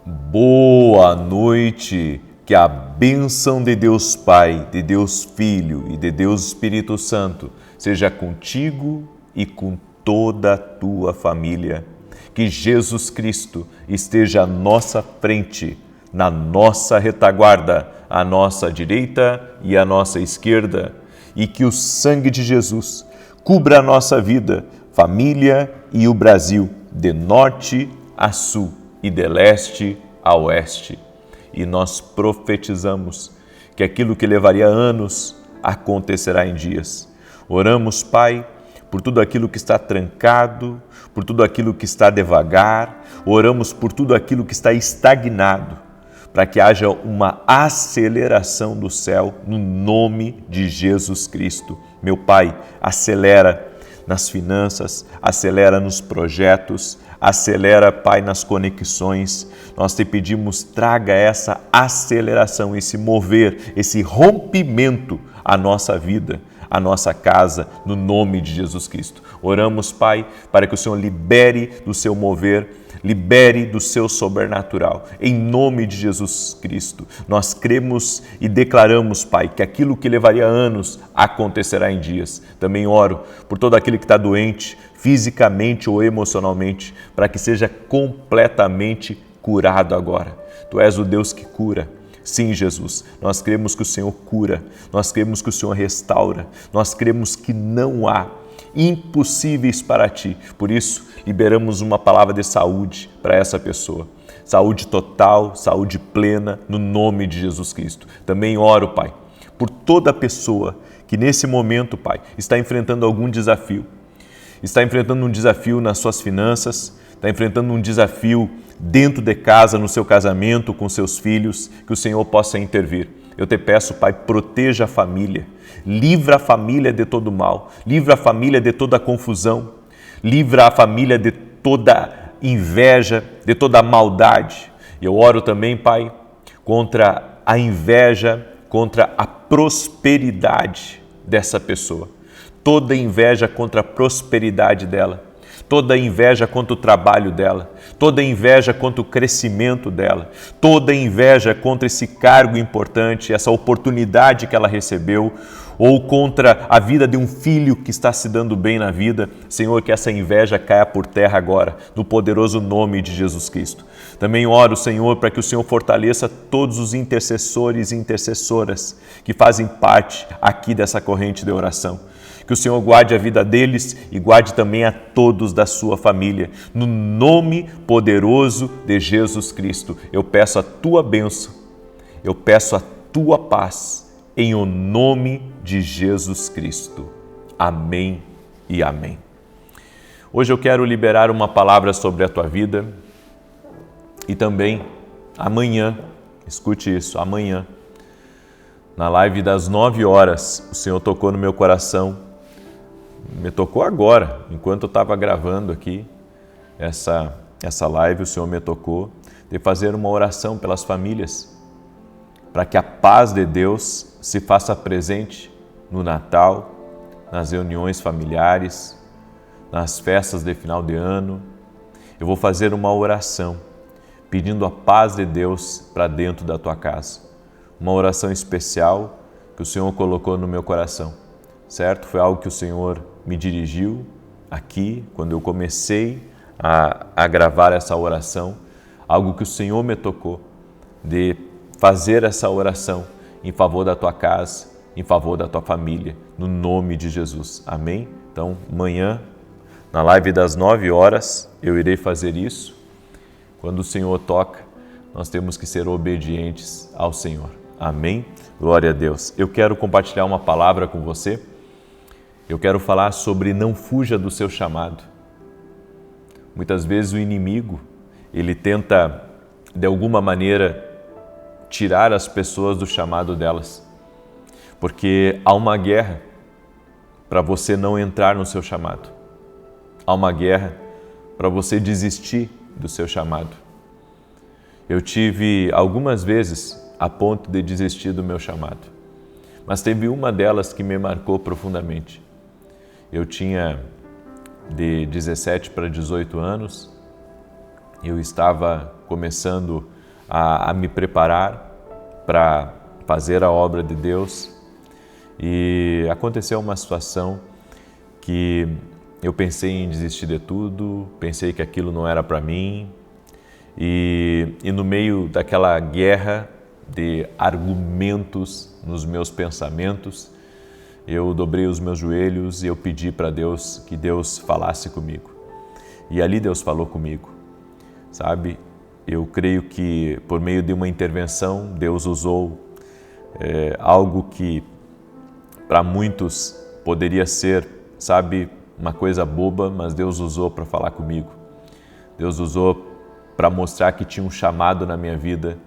Boa noite, que a bênção de Deus Pai, de Deus Filho e de Deus Espírito Santo seja contigo e com toda a tua família. Que Jesus Cristo esteja à nossa frente, na nossa retaguarda, à nossa direita e à nossa esquerda, e que o sangue de Jesus cubra a nossa vida, família e o Brasil, de norte a sul e de leste a oeste. E nós profetizamos que aquilo que levaria anos acontecerá em dias. Oramos, Pai, por tudo aquilo que está trancado, por tudo aquilo que está devagar, oramos por tudo aquilo que está estagnado, para que haja uma aceleração do céu no nome de Jesus Cristo. Meu Pai, acelera nas finanças, acelera nos projetos, acelera, Pai, nas conexões. Nós te pedimos, traga essa aceleração, esse mover, esse rompimento à nossa vida, à nossa casa, no nome de Jesus Cristo. Oramos, Pai, para que o Senhor libere do seu mover, libere do seu sobrenatural. Em nome de Jesus Cristo, nós cremos e declaramos, Pai, que aquilo que levaria anos acontecerá em dias. Também oro por todo aquele que está doente, fisicamente ou emocionalmente, para que seja completamente curado agora. Tu és o Deus que cura. Sim, Jesus, nós cremos que o Senhor cura, nós cremos que o Senhor restaura, nós cremos que não há impossíveis para Ti. Por isso, liberamos uma palavra de saúde para essa pessoa. Saúde total, saúde plena, no nome de Jesus Cristo. Também oro, Pai, por toda pessoa que nesse momento, Pai, está enfrentando algum desafio. Está enfrentando um desafio nas suas finanças, está enfrentando um desafio dentro de casa, no seu casamento, com seus filhos, que o Senhor possa intervir. Eu te peço, Pai, proteja a família, livra a família de todo mal, livra a família de toda confusão, livra a família de toda inveja, de toda maldade. Eu oro também, Pai, contra a inveja, contra a prosperidade dessa pessoa. Toda inveja contra a prosperidade dela, toda inveja contra o trabalho dela, toda inveja contra o crescimento dela, toda inveja contra esse cargo importante, essa oportunidade que ela recebeu, ou contra a vida de um filho que está se dando bem na vida. Senhor, que essa inveja caia por terra agora, no poderoso nome de Jesus Cristo. Também oro, Senhor, para que o Senhor fortaleça todos os intercessores e intercessoras que fazem parte aqui dessa corrente de oração. Que o Senhor guarde a vida deles e guarde também a todos da sua família. No nome poderoso de Jesus Cristo, eu peço a tua bênção, eu peço a tua paz, em o nome de Jesus Cristo. Amém e amém. Hoje eu quero liberar uma palavra sobre a tua vida e também amanhã, escute isso, amanhã, na live das 9 horas, o Senhor tocou no meu coração. Me tocou agora, enquanto eu estava gravando aqui essa live, o Senhor me tocou de fazer uma oração pelas famílias, para que a paz de Deus se faça presente no Natal, nas reuniões familiares, nas festas de final de ano. Eu vou fazer uma oração pedindo a paz de Deus para dentro da tua casa. Uma oração especial que o Senhor colocou no meu coração, certo? Foi algo que o Senhor me dirigiu aqui, quando eu comecei a gravar essa oração, algo que o Senhor me tocou, de fazer essa oração em favor da tua casa, em favor da tua família, no nome de Jesus. Amém? Então, amanhã, na live das 9 horas, eu irei fazer isso. Quando o Senhor toca, nós temos que ser obedientes ao Senhor. Amém? Glória a Deus. Eu quero compartilhar uma palavra com você. Eu quero falar sobre não fuja do seu chamado. Muitas vezes o inimigo, ele tenta, de alguma maneira, tirar as pessoas do chamado delas. Porque há uma guerra para você não entrar no seu chamado. Há uma guerra para você desistir do seu chamado. Eu tive algumas vezes a ponto de desistir do meu chamado. Mas teve uma delas que me marcou profundamente. Eu tinha de 17 para 18 anos, eu estava começando a me preparar para fazer a obra de Deus. E aconteceu uma situação que eu pensei em desistir de tudo, pensei que aquilo não era para mim, e no meio daquela guerra de argumentos nos meus pensamentos, eu dobrei os meus joelhos e eu pedi para Deus que Deus falasse comigo. E ali Deus falou comigo, sabe? Eu creio que por meio de uma intervenção, Deus usou algo que para muitos poderia ser, sabe, uma coisa boba, mas Deus usou para falar comigo. Deus usou para mostrar que tinha um chamado na minha vida.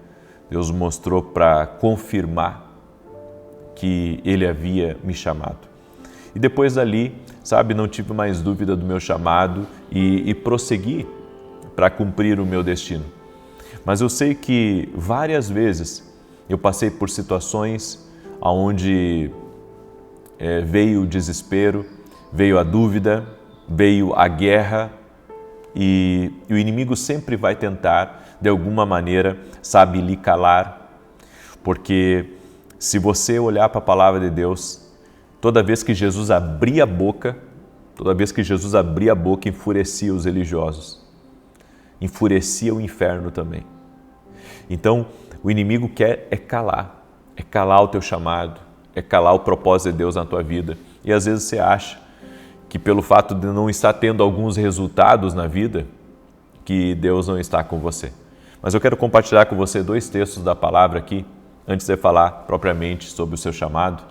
Deus mostrou para confirmar que Ele havia me chamado. E depois dali, sabe, não tive mais dúvida do meu chamado e prossegui para cumprir o meu destino. Mas eu sei que várias vezes eu passei por situações onde veio o desespero, veio a dúvida, veio a guerra e o inimigo sempre vai tentar, de alguma maneira, sabe, lhe calar, porque se você olhar para a palavra de Deus, toda vez que Jesus abria a boca, enfurecia os religiosos, enfurecia o inferno também. Então, o inimigo quer calar o teu chamado, calar o propósito de Deus na tua vida. E às vezes você acha que pelo fato de não estar tendo alguns resultados na vida, que Deus não está com você. Mas eu quero compartilhar com você 2 textos da palavra aqui, antes de falar propriamente sobre o seu chamado.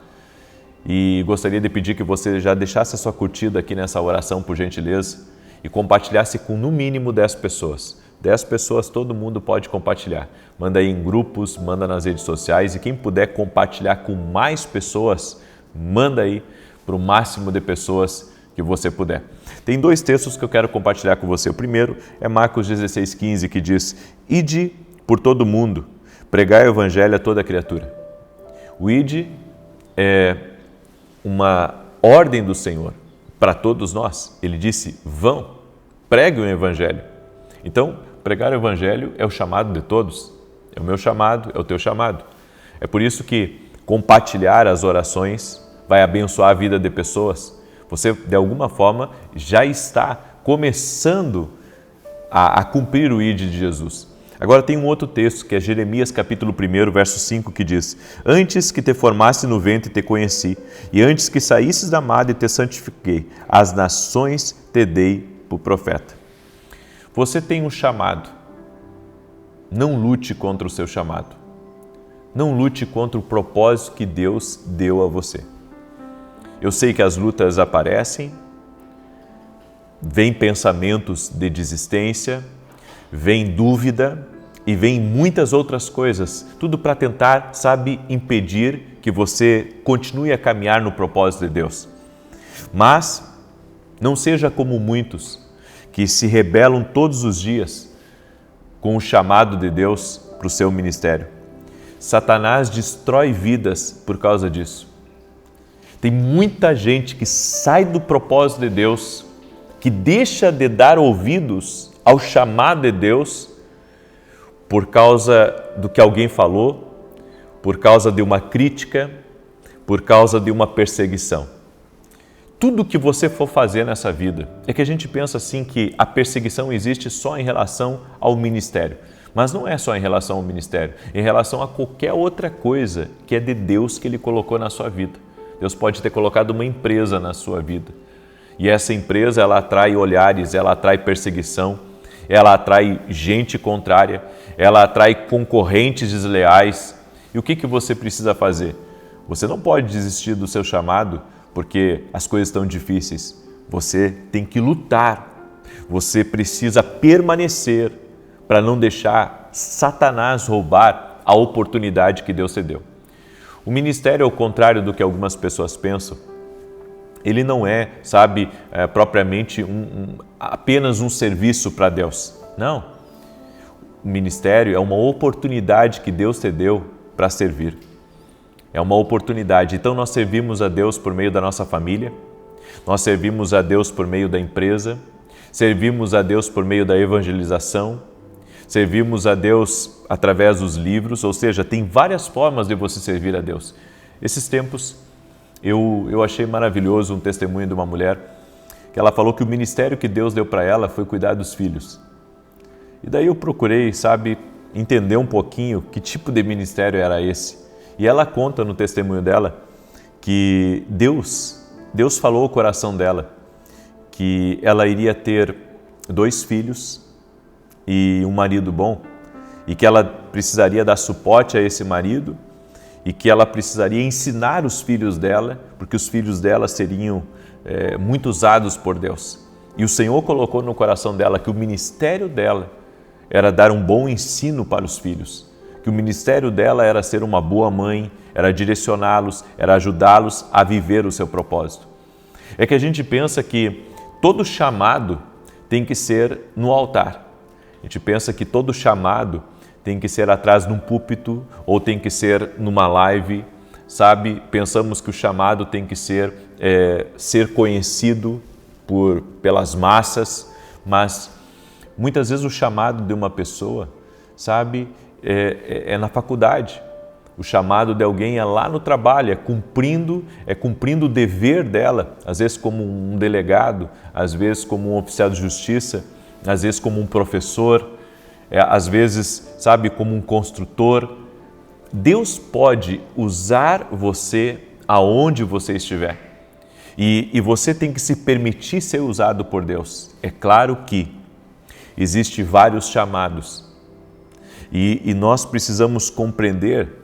E gostaria de pedir que você já deixasse a sua curtida aqui nessa oração, por gentileza, e compartilhasse com no mínimo 10 pessoas. 10 pessoas, todo mundo pode compartilhar. Manda aí em grupos, manda nas redes sociais, e quem puder compartilhar com mais pessoas, manda aí para o máximo de pessoas que você puder. Tem 2 textos que eu quero compartilhar com você. O primeiro é Marcos 16:15, que diz: Ide por todo mundo, pregai o evangelho a toda criatura. O ide é uma ordem do Senhor para todos nós. Ele disse: vão, preguem o evangelho. Então, pregar o evangelho é o chamado de todos. É o meu chamado, é o teu chamado. É por isso que compartilhar as orações vai abençoar a vida de pessoas. Você, de alguma forma, já está começando a cumprir o ID de Jesus. Agora tem um outro texto, que é Jeremias capítulo 1, verso 5, que diz: Antes que te formasse no ventre te conheci, e antes que saísses da madre te santifiquei, as nações te dei por profeta. Você tem um chamado. Não lute contra o seu chamado. Não lute contra o propósito que Deus deu a você. Eu sei que as lutas aparecem, vem pensamentos de desistência, vem dúvida e vem muitas outras coisas, tudo para tentar, sabe, impedir que você continue a caminhar no propósito de Deus. Mas não seja como muitos que se rebelam todos os dias com o chamado de Deus para o seu ministério. Satanás destrói vidas por causa disso. Tem muita gente que sai do propósito de Deus, que deixa de dar ouvidos ao chamado de Deus por causa do que alguém falou, por causa de uma crítica, por causa de uma perseguição. Tudo que você for fazer nessa vida, é que a gente pensa assim que a perseguição existe só em relação ao ministério. Mas não é só em relação ao ministério, é em relação a qualquer outra coisa que é de Deus que Ele colocou na sua vida. Deus pode ter colocado uma empresa na sua vida. E essa empresa, ela atrai olhares, ela atrai perseguição, ela atrai gente contrária, ela atrai concorrentes desleais. E o que você precisa fazer? Você não pode desistir do seu chamado porque as coisas estão difíceis. Você tem que lutar. Você precisa permanecer para não deixar Satanás roubar a oportunidade que Deus te deu. O ministério, ao contrário do que algumas pessoas pensam, ele não é, sabe, propriamente apenas um serviço para Deus. Não. O ministério é uma oportunidade que Deus te deu para servir. É uma oportunidade. Então nós servimos a Deus por meio da nossa família, nós servimos a Deus por meio da empresa, servimos a Deus por meio da evangelização, servimos a Deus através dos livros, ou seja, tem várias formas de você servir a Deus. Esses tempos eu achei maravilhoso um testemunho de uma mulher que ela falou que o ministério que Deus deu para ela foi cuidar dos filhos. E daí eu procurei, entender um pouquinho que tipo de ministério era esse. E ela conta no testemunho dela que Deus falou ao coração dela que ela iria ter 2 filhos e um marido bom, e que ela precisaria dar suporte a esse marido e que ela precisaria ensinar os filhos dela, porque os filhos dela seriam muito usados por Deus. E o Senhor colocou no coração dela que o ministério dela era dar um bom ensino para os filhos, que o ministério dela era ser uma boa mãe, era direcioná-los, era ajudá-los a viver o seu propósito. É que a gente pensa que todo chamado tem que ser no altar. A gente pensa que todo chamado tem que ser atrás de um púlpito ou tem que ser numa live, Pensamos que o chamado tem que ser conhecido pelas massas, mas muitas vezes o chamado de uma pessoa, é na faculdade. O chamado de alguém é lá no trabalho, é cumprindo o dever dela, às vezes como um delegado, às vezes como um oficial de justiça, às vezes como um professor, às vezes, como um construtor. Deus pode usar você aonde você estiver. E você tem que se permitir ser usado por Deus. É claro que existem vários chamados. E nós precisamos compreender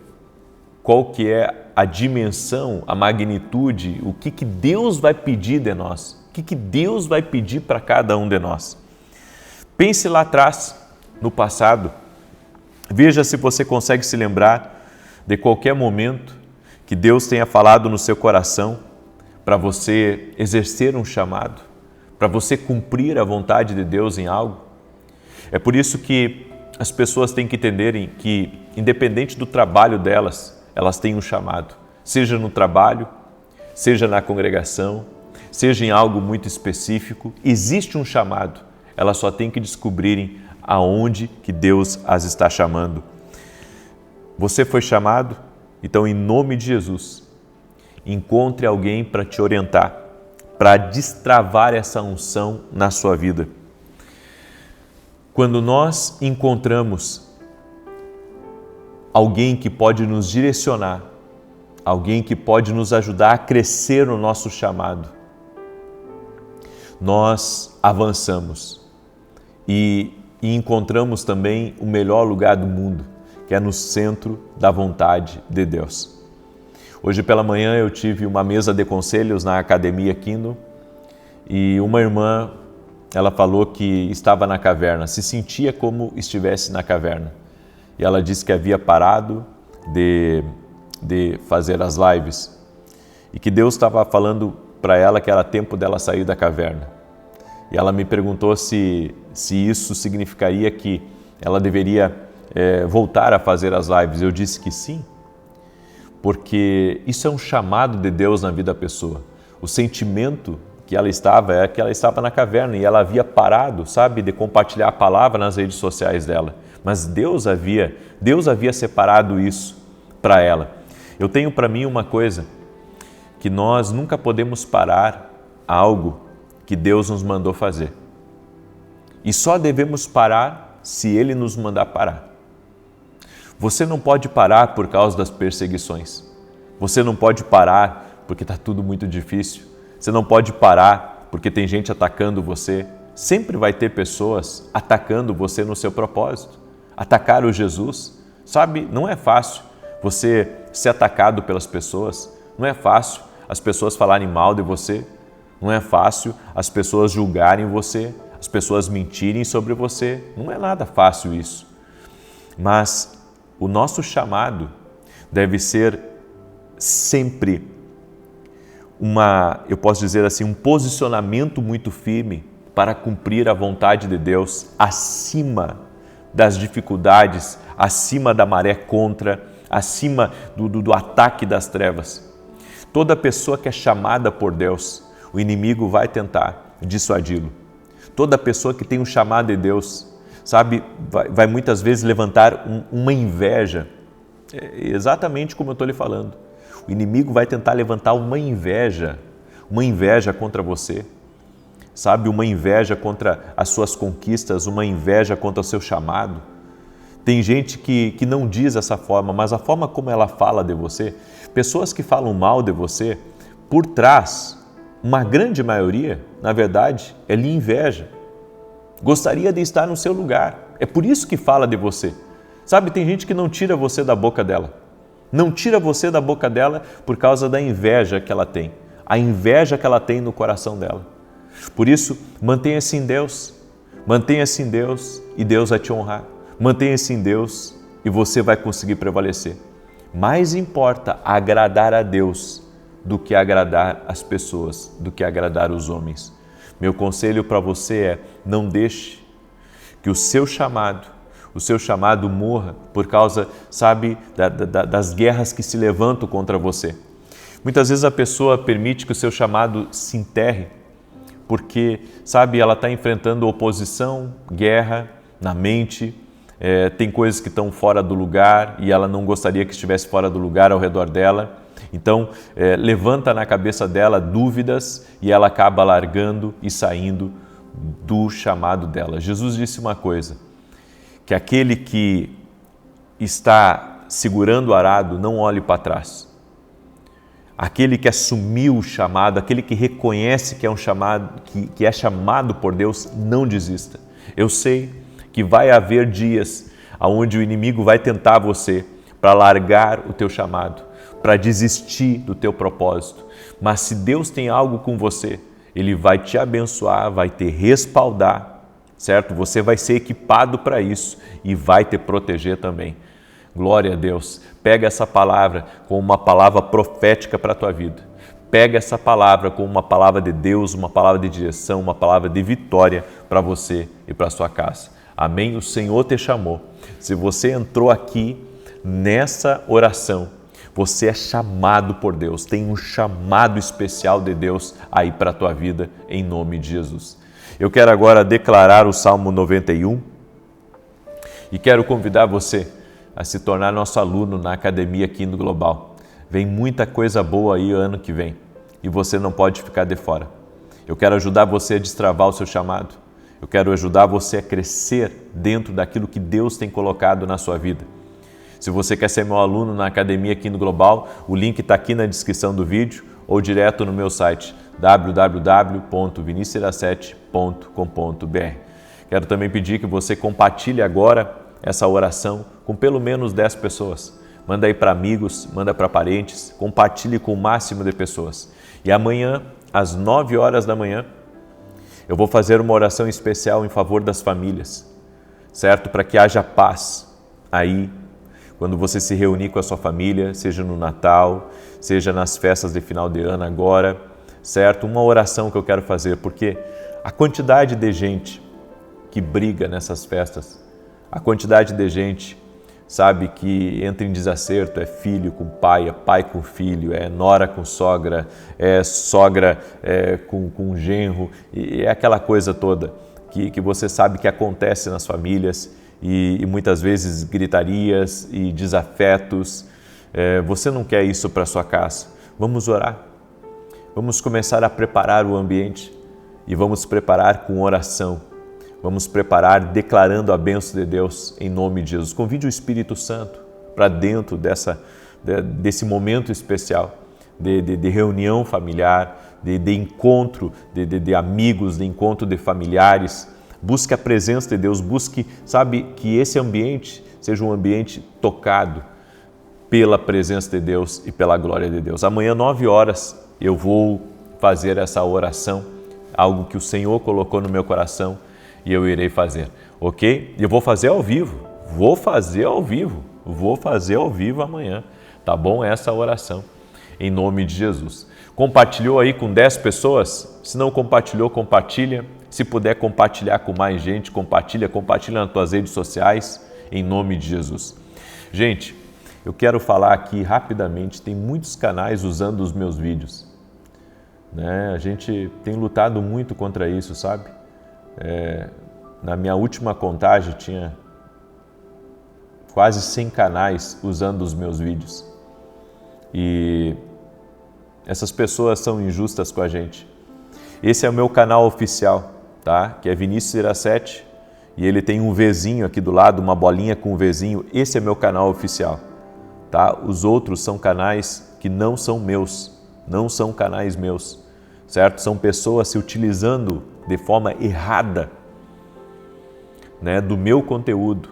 qual que é a dimensão, a magnitude, o que Deus vai pedir de nós, o que Deus vai pedir para cada um de nós. Pense lá atrás, no passado, veja se você consegue se lembrar de qualquer momento que Deus tenha falado no seu coração para você exercer um chamado, para você cumprir a vontade de Deus em algo. É por isso que as pessoas têm que entenderem que, independente do trabalho delas, elas têm um chamado, seja no trabalho, seja na congregação, seja em algo muito específico, existe um chamado, elas só têm que descobrirem aonde que Deus as está chamando. Você foi chamado? Então, em nome de Jesus, encontre alguém para te orientar, para destravar essa unção na sua vida. Quando nós encontramos alguém que pode nos direcionar, alguém que pode nos ajudar a crescer no nosso chamado, nós avançamos e encontramos também o melhor lugar do mundo, que é no centro da vontade de Deus. Hoje pela manhã eu tive uma mesa de conselhos na Academia Kingdom e uma irmã, ela falou que estava na caverna, se sentia como estivesse na caverna. E ela disse que havia parado de fazer as lives e que Deus estava falando para ela que era tempo dela sair da caverna. E ela me perguntou se isso significaria que ela deveria voltar a fazer as lives. Eu disse que sim, porque isso é um chamado de Deus na vida da pessoa. O sentimento que ela estava é que ela estava na caverna e ela havia parado, de compartilhar a palavra nas redes sociais dela. Mas Deus havia separado isso para ela. Eu tenho para mim uma coisa, que nós nunca podemos parar algo que Deus nos mandou fazer. E só devemos parar se Ele nos mandar parar. Você não pode parar por causa das perseguições. Você não pode parar porque está tudo muito difícil. Você não pode parar porque tem gente atacando você. Sempre vai ter pessoas atacando você no seu propósito. Atacar o Jesus, não é fácil você ser atacado pelas pessoas. Não é fácil as pessoas falarem mal de você. Não é fácil as pessoas julgarem você, as pessoas mentirem sobre você. Não é nada fácil isso. Mas o nosso chamado deve ser sempre eu posso dizer assim, um posicionamento muito firme para cumprir a vontade de Deus acima das dificuldades, acima da maré contra, acima do ataque das trevas. Toda pessoa que é chamada por Deus, o inimigo vai tentar dissuadi-lo. Toda pessoa que tem um chamado de Deus, sabe, vai muitas vezes levantar uma inveja, exatamente como eu estou lhe falando. O inimigo vai tentar levantar uma inveja contra você, sabe, uma inveja contra as suas conquistas, uma inveja contra o seu chamado. Tem gente que não diz essa forma, mas a forma como ela fala de você, pessoas que falam mal de você, por trás, uma grande maioria, na verdade, é lhe inveja. Gostaria de estar no seu lugar. É por isso que fala de você. Sabe, tem gente que não tira você da boca dela. Não tira você da boca dela por causa da inveja que ela tem. A inveja que ela tem no coração dela. Por isso, mantenha-se em Deus. Mantenha-se em Deus e Deus vai te honrar. Mantenha-se em Deus e você vai conseguir prevalecer. Mais importa agradar a Deus do que agradar as pessoas, do que agradar os homens. Meu conselho para você é: não deixe que o seu chamado morra por causa, sabe, das guerras que se levantam contra você. Muitas vezes a pessoa permite que o seu chamado se enterre porque, sabe, ela está enfrentando oposição, guerra na mente, tem coisas que estão fora do lugar e ela não gostaria que estivesse fora do lugar ao redor dela. Então, levanta na cabeça dela dúvidas e ela acaba largando e saindo do chamado dela. Jesus disse uma coisa, que aquele que está segurando o arado não olhe para trás. Aquele que assumiu o chamado, aquele que reconhece que é um chamado, que é chamado por Deus, não desista. Eu sei que vai haver dias onde o inimigo vai tentar você para largar o teu chamado, para desistir do teu propósito. Mas se Deus tem algo com você, Ele vai te abençoar, vai te respaldar, certo? Você vai ser equipado para isso e vai te proteger também. Glória a Deus. Pega essa palavra como uma palavra profética para a tua vida. Pega essa palavra como uma palavra de Deus, uma palavra de direção, uma palavra de vitória para você e para a sua casa. Amém? O Senhor te chamou. Se você entrou aqui nessa oração, você é chamado por Deus, tem um chamado especial de Deus aí para a tua vida, em nome de Jesus. Eu quero agora declarar o Salmo 91 e quero convidar você a se tornar nosso aluno na Academia Kingdom Global. Vem muita coisa boa aí ano que vem e você não pode ficar de fora. Eu quero ajudar você a destravar o seu chamado. Eu quero ajudar você a crescer dentro daquilo que Deus tem colocado na sua vida. Se você quer ser meu aluno na Academia Kingdom Global, o link está aqui na descrição do vídeo ou direto no meu site www.vinicius17.com.br. Quero também pedir que você compartilhe agora essa oração com pelo menos 10 pessoas. Manda aí para amigos, manda para parentes, compartilhe com o máximo de pessoas. E amanhã, às 9 horas da manhã, eu vou fazer uma oração especial em favor das famílias, certo? Para que haja paz aí, quando você se reunir com a sua família, seja no Natal, seja nas festas de final de ano agora, certo? Uma oração que eu quero fazer, porque a quantidade de gente que briga nessas festas, a quantidade de gente, sabe, que entra em desacerto, é filho com pai, é pai com filho, é nora com sogra, é sogra com genro, e é aquela coisa toda que você sabe que acontece nas famílias e muitas vezes gritarias e desafetos. Você não quer isso para sua casa. Vamos orar, vamos começar a preparar o ambiente e vamos preparar com oração. Vamos preparar declarando a bênção de Deus em nome de Jesus. Convide o Espírito Santo para dentro desse momento especial de reunião familiar, de encontro de amigos, de encontro de familiares. Busque a presença de Deus, busque, sabe, que esse ambiente seja um ambiente tocado pela presença de Deus e pela glória de Deus. Amanhã, 9 horas, eu vou fazer essa oração, algo que o Senhor colocou no meu coração, e eu irei fazer, ok? E eu vou fazer ao vivo amanhã, tá bom? Essa oração, em nome de Jesus. Compartilhou aí com 10 pessoas? Se não compartilhou, compartilha. Se puder compartilhar com mais gente, compartilha nas tuas redes sociais, em nome de Jesus. Gente, eu quero falar aqui rapidamente, tem muitos canais usando os meus vídeos, né? A gente tem lutado muito contra isso, sabe? na minha última contagem, tinha quase 100 canais usando os meus vídeos. E essas pessoas são injustas com a gente. Esse é o meu canal oficial, tá? Que é Vinícius Iracete, e ele tem um Vzinho aqui do lado, uma bolinha com um Vzinho. Esse é meu canal oficial, tá? Os outros são canais que não são meus, não são canais meus, certo? São pessoas se utilizando de forma errada, né, do meu conteúdo.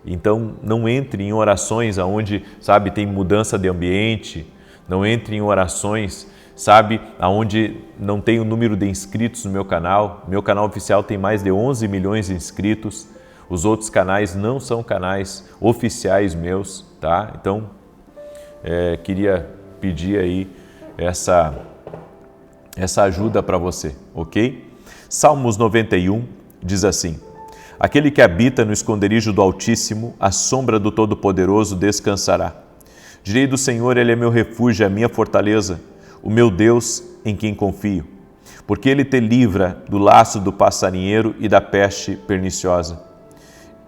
Então, não entre em orações onde, sabe, tem mudança de ambiente, não entre em orações, sabe, onde não tem o número de inscritos no meu canal. Meu canal oficial tem mais de 11 milhões de inscritos. Os outros canais não são canais oficiais meus, tá? Então, queria pedir aí essa ajuda para você, ok? Salmos 91 diz assim: aquele que habita no esconderijo do Altíssimo, à sombra do Todo-Poderoso descansará. Direi do Senhor, Ele é meu refúgio, a minha fortaleza, o meu Deus em quem confio. Porque Ele te livra do laço do passarinheiro e da peste perniciosa.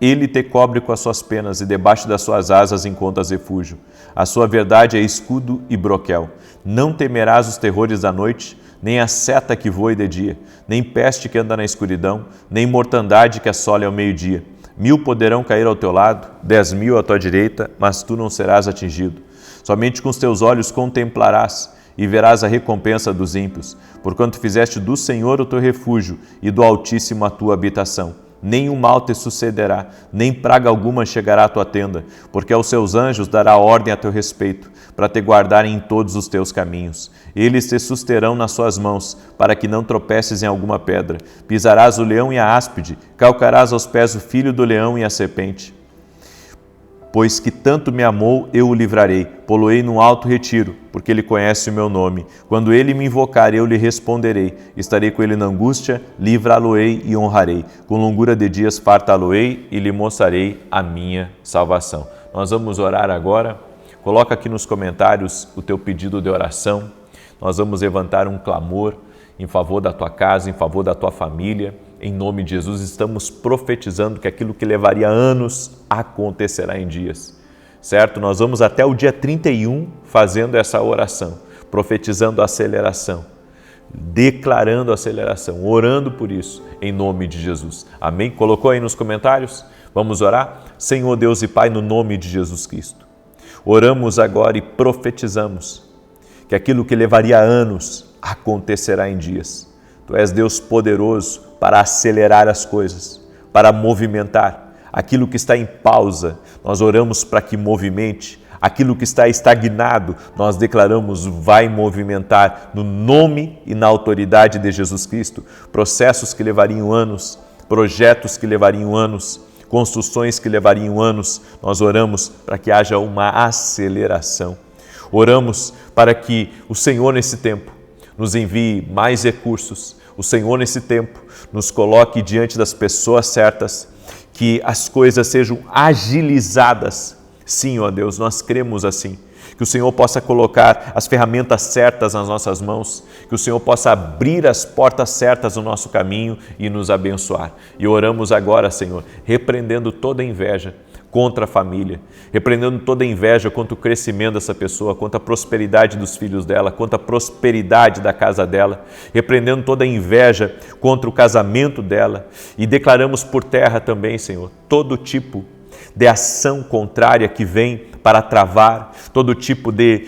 Ele te cobre com as suas penas e debaixo das suas asas encontras refúgio. A sua verdade é escudo e broquel. Não temerás os terrores da noite, nem a seta que voe de dia, nem peste que anda na escuridão, nem mortandade que assole ao meio-dia. 1000 poderão cair ao teu lado, 10.000 à tua direita, mas tu não serás atingido. Somente com os teus olhos contemplarás e verás a recompensa dos ímpios, porquanto fizeste do Senhor o teu refúgio e do Altíssimo a tua habitação. Nenhum mal te sucederá, nem praga alguma chegará à tua tenda, porque aos seus anjos dará ordem a teu respeito, para te guardarem em todos os teus caminhos. Eles te susterão nas suas mãos, para que não tropeces em alguma pedra. Pisarás o leão e a áspide, calcarás aos pés o filho do leão e a serpente. Pois que tanto me amou, eu o livrarei, pô-lo-ei num alto retiro, porque ele conhece o meu nome. Quando ele me invocar, eu lhe responderei. Estarei com ele na angústia, livrá-lo-ei e honrarei. Com longura de dias fartá-lo-ei e lhe mostrarei a minha salvação. Nós vamos orar agora. Coloca aqui nos comentários o teu pedido de oração. Nós vamos levantar um clamor em favor da tua casa, em favor da tua família. Em nome de Jesus, estamos profetizando que aquilo que levaria anos acontecerá em dias, certo? Nós vamos até o dia 31 fazendo essa oração, profetizando a aceleração, declarando a aceleração, orando por isso, em nome de Jesus. Amém? Colocou aí nos comentários? Vamos orar? Senhor Deus e Pai, no nome de Jesus Cristo, oramos agora e profetizamos que aquilo que levaria anos acontecerá em dias. Tu és Deus poderoso para acelerar as coisas, para movimentar aquilo que está em pausa. Nós oramos para que movimente aquilo que está estagnado. Nós declaramos vai movimentar no nome e na autoridade de Jesus Cristo. Processos que levariam anos, projetos que levariam anos, construções que levariam anos. Nós oramos para que haja uma aceleração. Oramos para que o Senhor nesse tempo nos envie mais recursos. O Senhor nesse tempo nos coloque diante das pessoas certas, que as coisas sejam agilizadas. Sim, ó Deus, nós cremos assim. Que o Senhor possa colocar as ferramentas certas nas nossas mãos, que o Senhor possa abrir as portas certas no nosso caminho e nos abençoar. E oramos agora, Senhor, repreendendo toda inveja contra a família, repreendendo toda inveja contra o crescimento dessa pessoa, contra a prosperidade dos filhos dela, contra a prosperidade da casa dela, repreendendo toda inveja contra o casamento dela e declaramos por terra também, Senhor, todo tipo de ação contrária que vem para travar, todo tipo de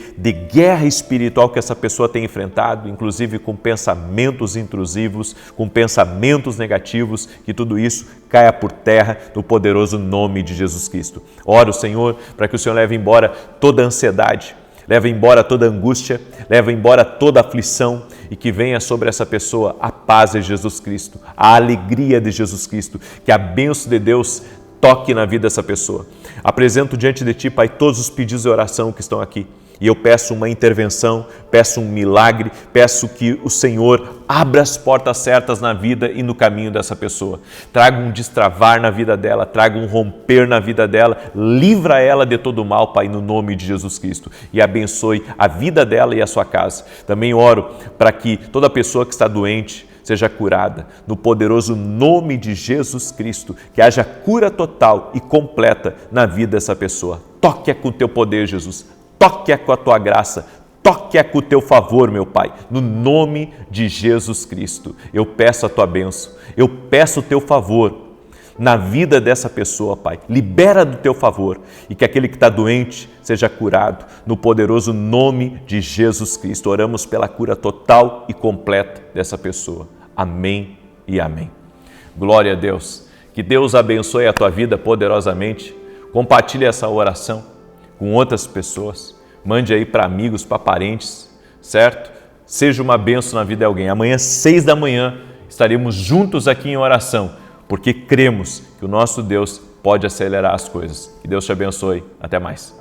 guerra espiritual que essa pessoa tem enfrentado, inclusive com pensamentos intrusivos, com pensamentos negativos, que tudo isso caia por terra no poderoso nome de Jesus Cristo. Oro, Senhor, para que o Senhor leve embora toda ansiedade, leve embora toda angústia, leve embora toda aflição e que venha sobre essa pessoa a paz de Jesus Cristo, a alegria de Jesus Cristo, que a bênção de Deus toque na vida dessa pessoa. Apresento diante de Ti, Pai, todos os pedidos de oração que estão aqui. E eu peço uma intervenção, peço um milagre, peço que o Senhor abra as portas certas na vida e no caminho dessa pessoa. Traga um destravar na vida dela, traga um romper na vida dela, livra ela de todo mal, Pai, no nome de Jesus Cristo. E abençoe a vida dela e a sua casa. Também oro para que toda pessoa que está doente, seja curada. No poderoso nome de Jesus Cristo, que haja cura total e completa na vida dessa pessoa. Toque-a com o teu poder, Jesus. Toque-a com a tua graça. Toque-a com o teu favor, meu Pai. No nome de Jesus Cristo, eu peço a tua bênção. Eu peço o teu favor na vida dessa pessoa, Pai. Libera do teu favor e que aquele que está doente seja curado no poderoso nome de Jesus Cristo. Oramos pela cura total e completa dessa pessoa. Amém e amém. Glória a Deus. Que Deus abençoe a tua vida poderosamente. Compartilhe essa oração com outras pessoas. Mande aí para amigos, para parentes, certo? Seja uma bênção na vida de alguém. Amanhã, 6 da manhã, estaremos juntos aqui em oração, porque cremos que o nosso Deus pode acelerar as coisas. Que Deus te abençoe. Até mais.